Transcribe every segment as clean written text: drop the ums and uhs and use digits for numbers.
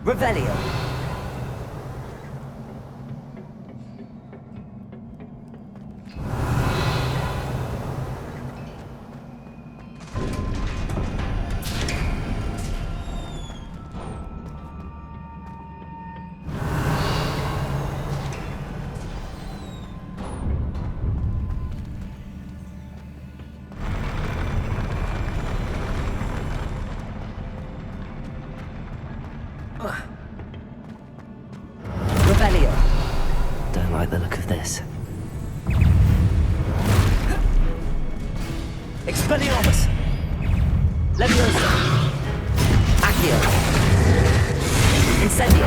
Revelio. Don't like the look of this. Expelliarmus! Leviosa! Accio! Incendio!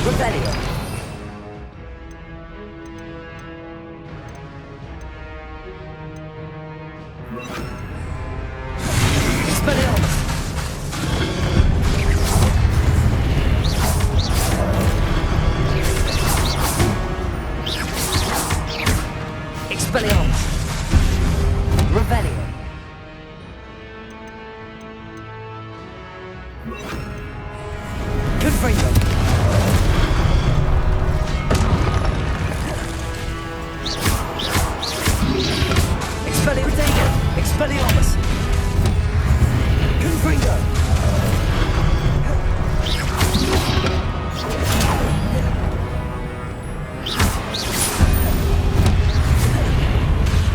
Revelio! Expelliarmus! Expelliarmus! Revelio! Confringo! Expelliarmus! Expelliarmus! Confringo!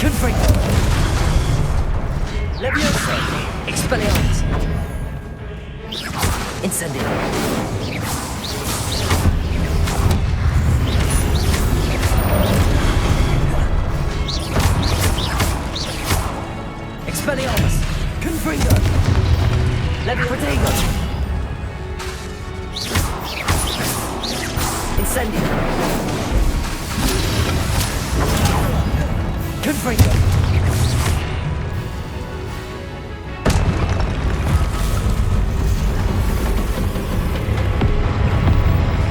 Confringo! Leviosa! Expelliarmus! Incendio! Expelliarmus! Confringo! Leviosa! Incendio! Confringo!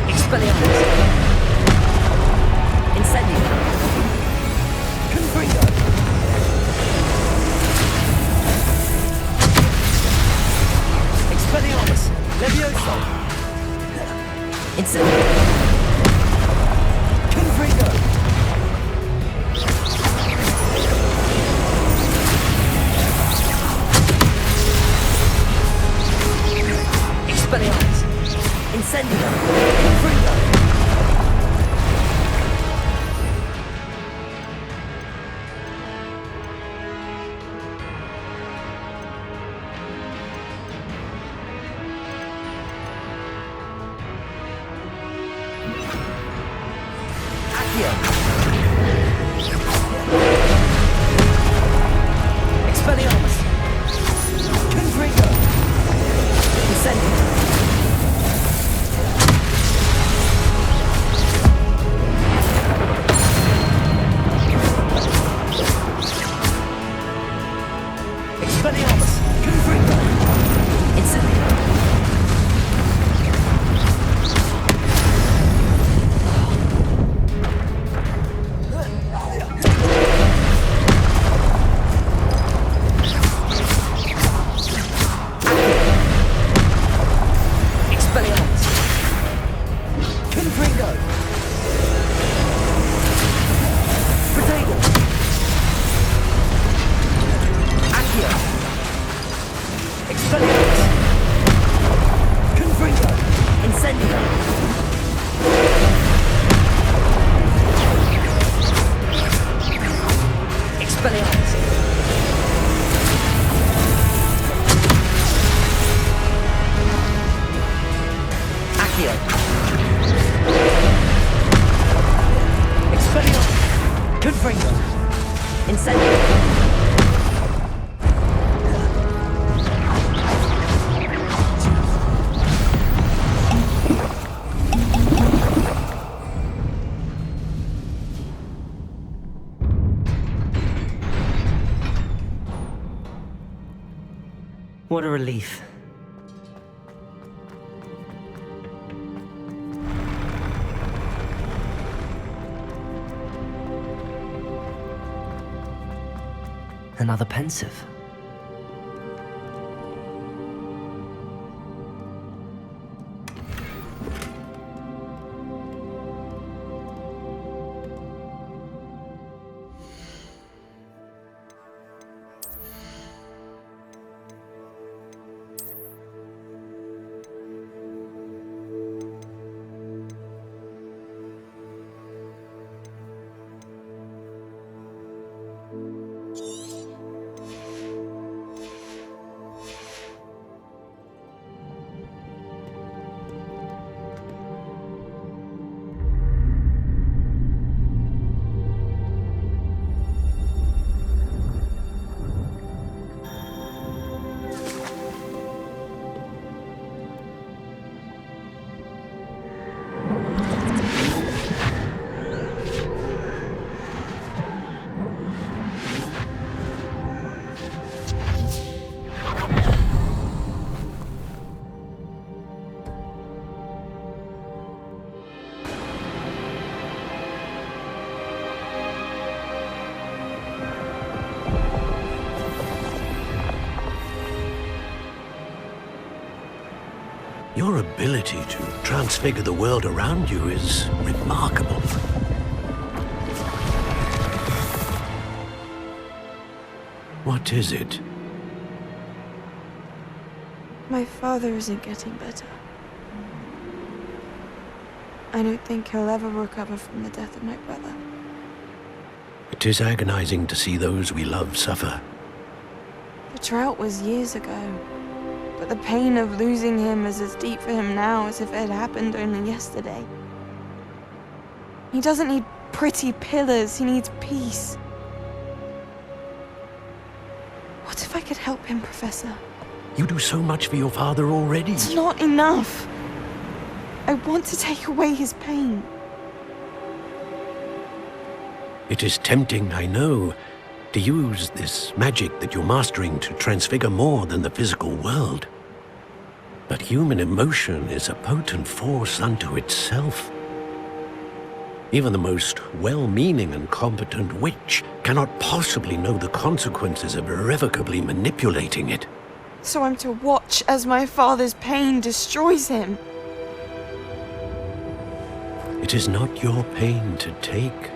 Expelliarmus! Incendio! Confringo! Expelliarmus! Leviosa! Incendio! Confringo! Expelliarmus! Incendio! Confringo! Accio! Expelliarmus! Confringo! Incendio! Incendio! Expelliarmus! Accio! Expelliarmus! Confringo! Incendio! What a relief. Another pensive. Your ability to transfigure the world around you is remarkable. What is it? My father isn't getting better. I don't think he'll ever recover from the death of my brother. It is agonizing to see those we love suffer. The drought was years ago, but the pain of losing him is as deep for him now as if it had happened only yesterday. He doesn't need pretty pillars, he needs peace. What if I could help him, Professor? You do so much for your father already. It's not enough. I want to take away his pain. It is tempting, I know, to use this magic that you're mastering to transfigure more than the physical world. But human emotion is a potent force unto itself. Even the most well-meaning and competent witch cannot possibly know the consequences of irrevocably manipulating it. So I'm to watch as my father's pain destroys him. It is not your pain to take.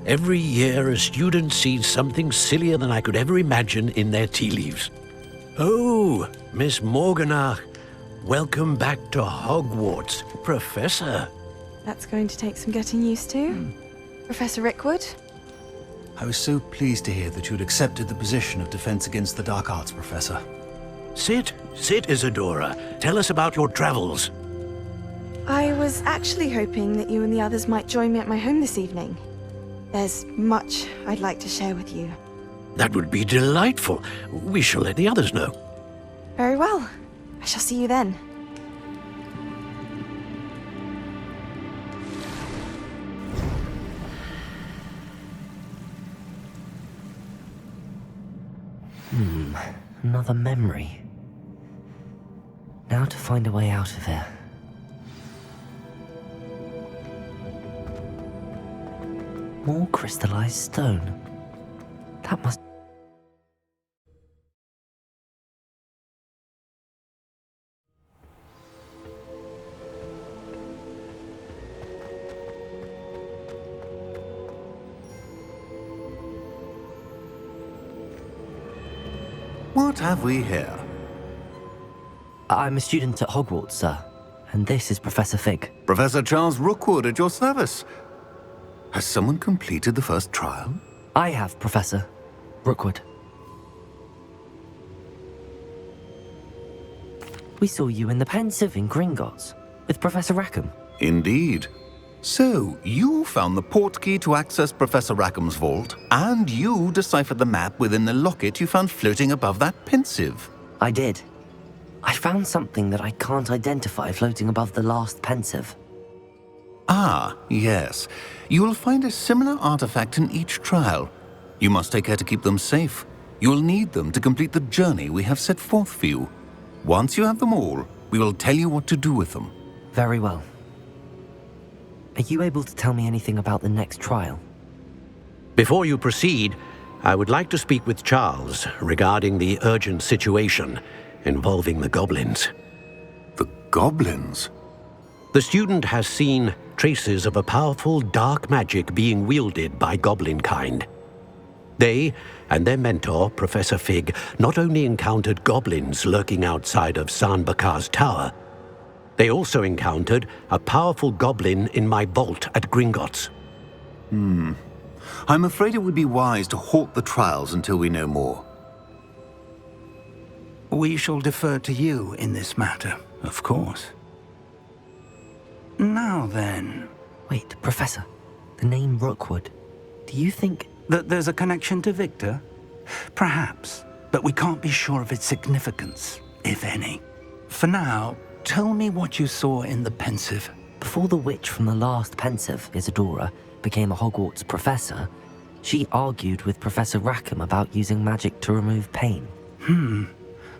Every year, a student sees something sillier than I could ever imagine in their tea leaves. Oh, Miss Morganach, welcome back to Hogwarts, Professor. That's going to take some getting used to. Professor Rickwood? I was so pleased to hear that you'd accepted the position of Defense Against the Dark Arts, Professor. Sit, Isadora. Tell us about your travels. I was actually hoping that you and the others might join me at my home this evening. There's much I'd like to share with you. That would be delightful. We shall let the others know. Very well. I shall see you then. Another memory. Now to find a way out of here. More crystallized stone. That must... What have we here? I'm a student at Hogwarts, sir. And this is Professor Fig. Professor Charles Rookwood at your service. Has someone completed the first trial? I have, Professor Rookwood. We saw you in the Pensive in Gringotts with Professor Rackham. Indeed. So, you found the portkey to access Professor Rackham's vault, and you deciphered the map within the locket you found floating above that Pensive. I did. I found something that I can't identify floating above the last Pensive. Ah, yes. You will find a similar artifact in each trial. You must take care to keep them safe. You will need them to complete the journey we have set forth for you. Once you have them all, we will tell you what to do with them. Very well. Are you able to tell me anything about the next trial? Before you proceed, I would like to speak with Charles regarding the urgent situation involving the goblins. The goblins? The student has seen traces of a powerful dark magic being wielded by goblin kind. They and their mentor, Professor Fig, not only encountered goblins lurking outside of Sanbakar's tower, they also encountered a powerful goblin in my vault at Gringotts. I'm afraid it would be wise to halt the trials until we know more. We shall defer to you in this matter, of course. Now then, Wait, Professor. The name Rookwood. Do you think... that there's a connection to Victor? Perhaps, but we can't be sure of its significance, if any. For now, tell me what you saw in the Pensive. Before the witch from the last Pensive, Isadora, became a Hogwarts professor, she argued with Professor Rackham about using magic to remove pain.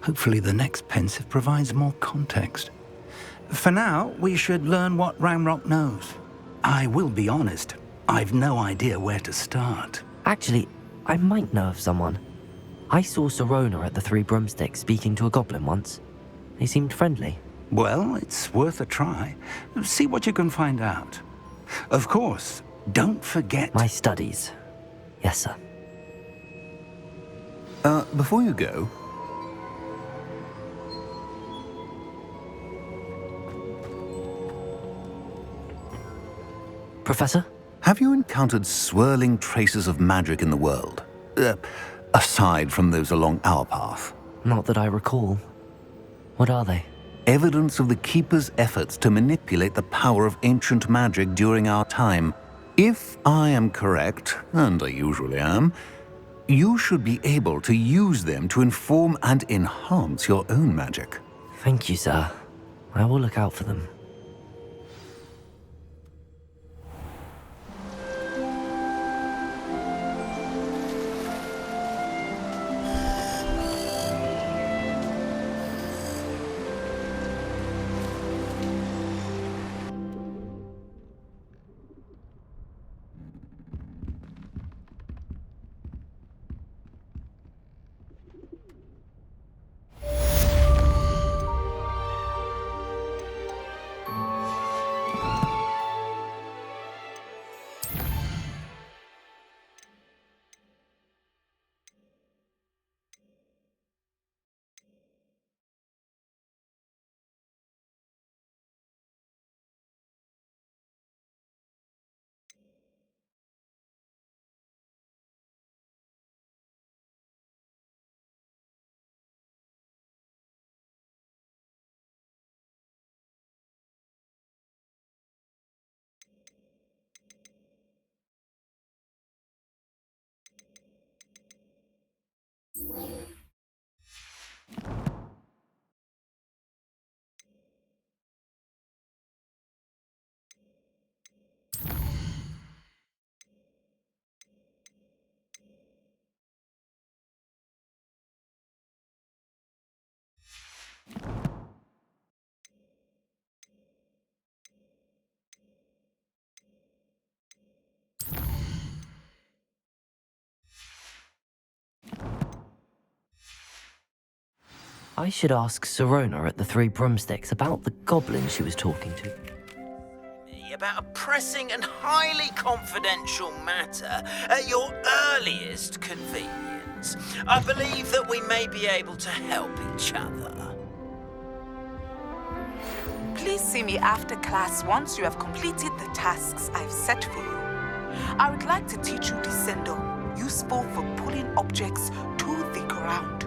Hopefully the next Pensive provides more context. For now, we should learn what Ramrock knows. I will be honest, I've no idea where to start. Actually, I might know of someone. I saw Sirona at the Three Broomsticks speaking to a goblin once. They seemed friendly. Well, it's worth a try. See what you can find out. Of course, don't forget... My studies. Yes, sir. Before you go... Professor? Have you encountered swirling traces of magic in the world? Aside from those along our path? Not that I recall. What are they? Evidence of the Keeper's efforts to manipulate the power of ancient magic during our time. If I am correct, and I usually am, you should be able to use them to inform and enhance your own magic. Thank you, sir. I will look out for them. I should ask Sirona at the Three Broomsticks about the goblin she was talking to. About a pressing and highly confidential matter at your earliest convenience. friends. I believe that we may be able to help each other. Please see me after class once you have completed the tasks I've set for you. I would like to teach you Descendo, useful for pulling objects to the ground.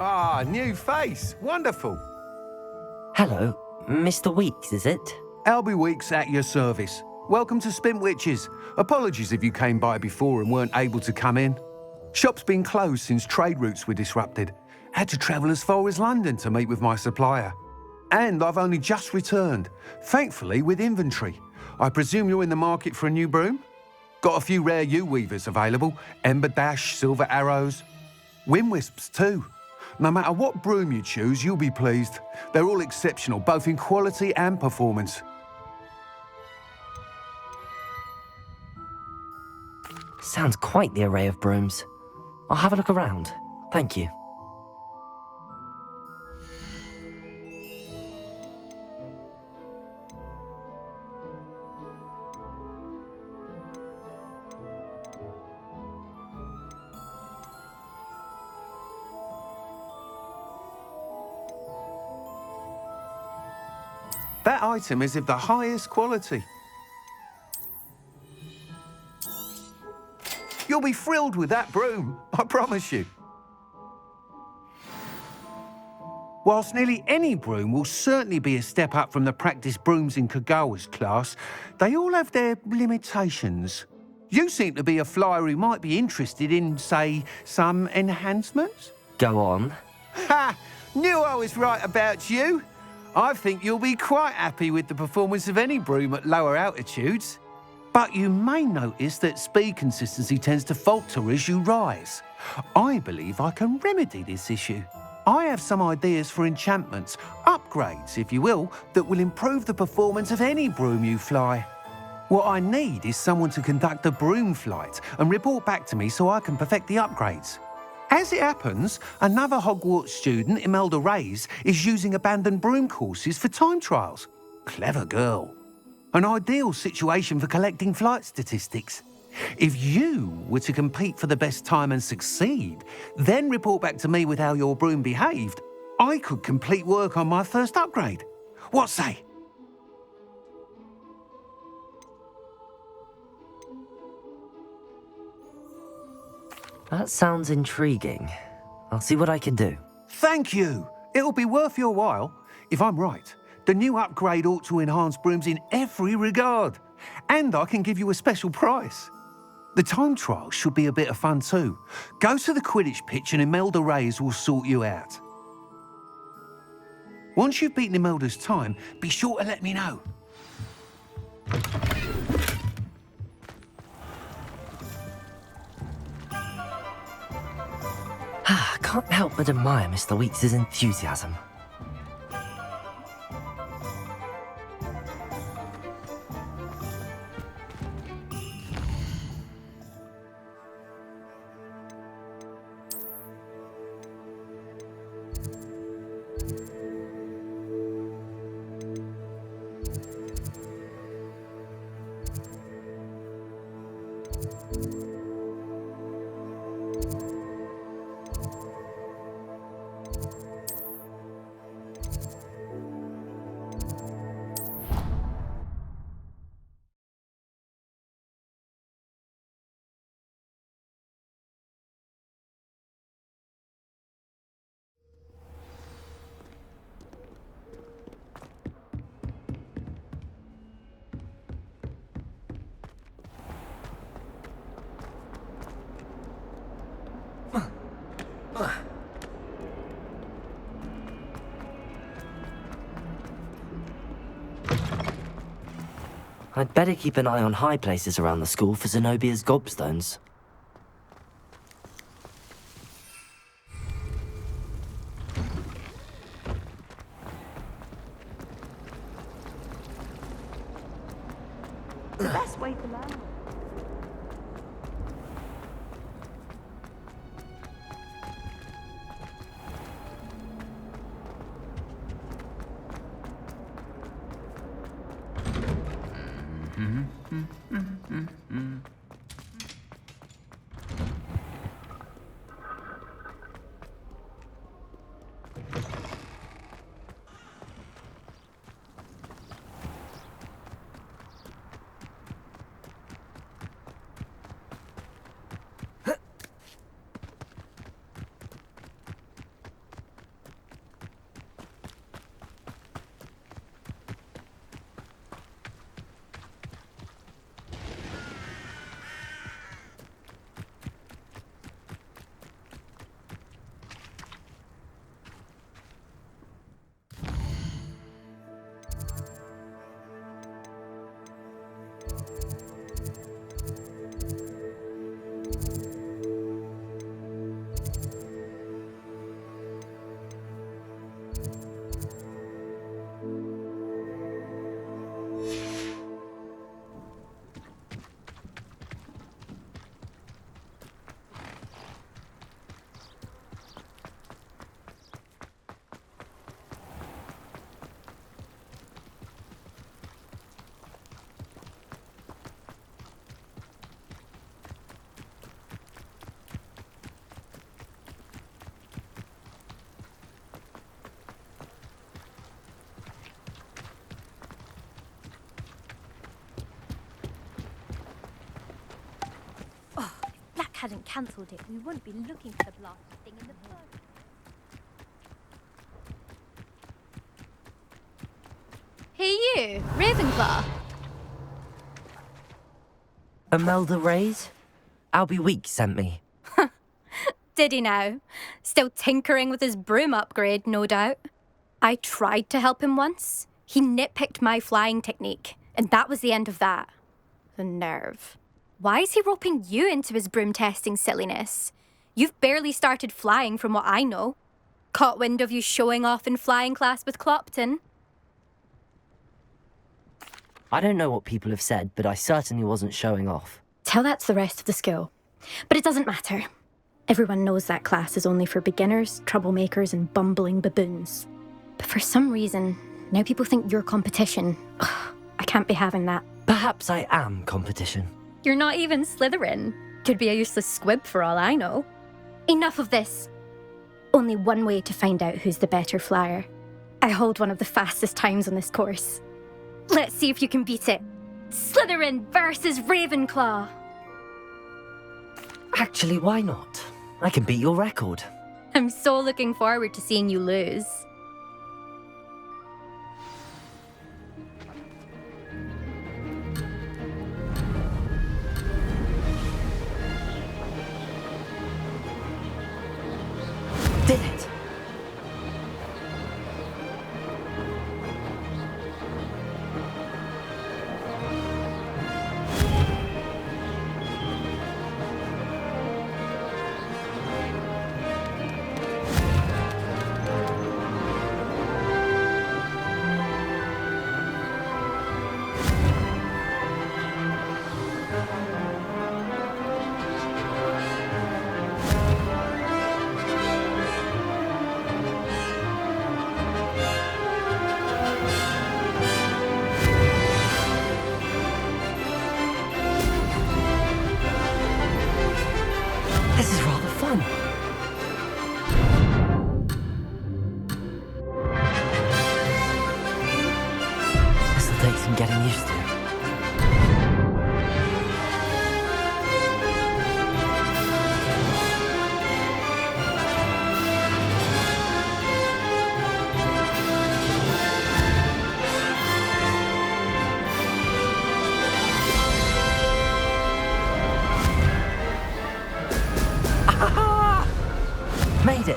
Ah, new face. Wonderful. Hello, Mr. Weeks, is it? Albie Weeks at your service. Welcome to Spint Witches. Apologies if you came by before and weren't able to come in. Shop's been closed since trade routes were disrupted. Had to travel as far as London to meet with my supplier. And I've only just returned, thankfully with inventory. I presume you're in the market for a new broom? Got a few rare U-weavers available. Ember Dash, Silver Arrows. Wind Wisps too. No matter what broom you choose, you'll be pleased. They're all exceptional, both in quality and performance. Sounds quite the array of brooms. I'll have a look around. Thank you. That item is of the highest quality. You'll be thrilled with that broom, I promise you. Whilst nearly any broom will certainly be a step up from the practice brooms in Kagawa's class, they all have their limitations. You seem to be a flyer who might be interested in, say, some enhancements? Go on. Ha! Knew I was right about you. I think you'll be quite happy with the performance of any broom at lower altitudes. But you may notice that speed consistency tends to falter as you rise. I believe I can remedy this issue. I have some ideas for enchantments, upgrades, if you will, that will improve the performance of any broom you fly. What I need is someone to conduct a broom flight and report back to me so I can perfect the upgrades. As it happens, another Hogwarts student, Imelda Reyes, is using abandoned broom courses for time trials. Clever girl. An ideal situation for collecting flight statistics. If you were to compete for the best time and succeed, then report back to me with how your broom behaved, I could complete work on my first upgrade. What say? That sounds intriguing. I'll see what I can do. Thank you. It'll be worth your while. If I'm right, the new upgrade ought to enhance brooms in every regard. And I can give you a special price. The time trial should be a bit of fun too. Go to the Quidditch pitch and Imelda Reyes will sort you out. Once you've beaten Imelda's time, be sure to let me know. can't help but admire Mr. Weeks' enthusiasm. I'd better keep an eye on high places around the school for Zenobia's gobstones. The best way to learn. Hadn't cancelled it, we wouldn't be looking for the blasted thing in the first. Hey you, Ravenclaw. Imelda Reyes? Albie Weeks sent me. Did he now? Still tinkering with his broom upgrade, no doubt. I tried to help him once. He nitpicked my flying technique, and that was the end of that. The nerve. Why is he roping you into his broom testing silliness? You've barely started flying from what I know. Caught wind of you showing off in flying class with Clopton. I don't know what people have said, but I certainly wasn't showing off. Tell that to the rest of the school. But it doesn't matter. Everyone knows that class is only for beginners, troublemakers, and bumbling baboons. But for some reason, now people think you're competition. Ugh, I can't be having that. Perhaps I am competition. You're not even Slytherin. Could be a useless squib for all I know. Enough of this. Only one way to find out who's the better flyer. I hold one of the fastest times on this course. Let's see if you can beat it. Slytherin versus Ravenclaw. Actually, why not? I can beat your record. I'm so looking forward to seeing you lose. Did it! take some getting used to. Made it!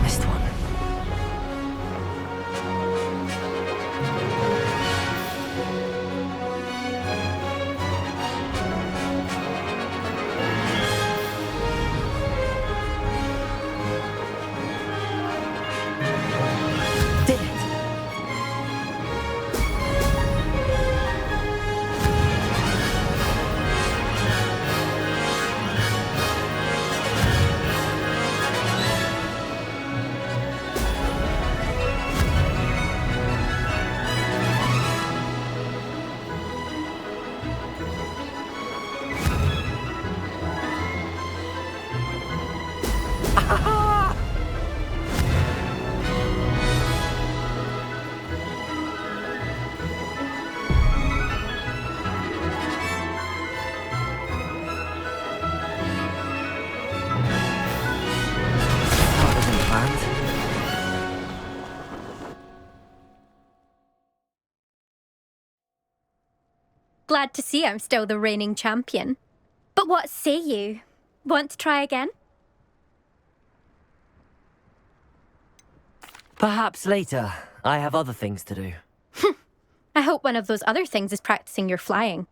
Missed one. Did it! That wasn't planned. Glad to see I'm still the reigning champion. But what say you? Want to try again? Perhaps later. I have other things to do. I hope one of those other things is practicing your flying.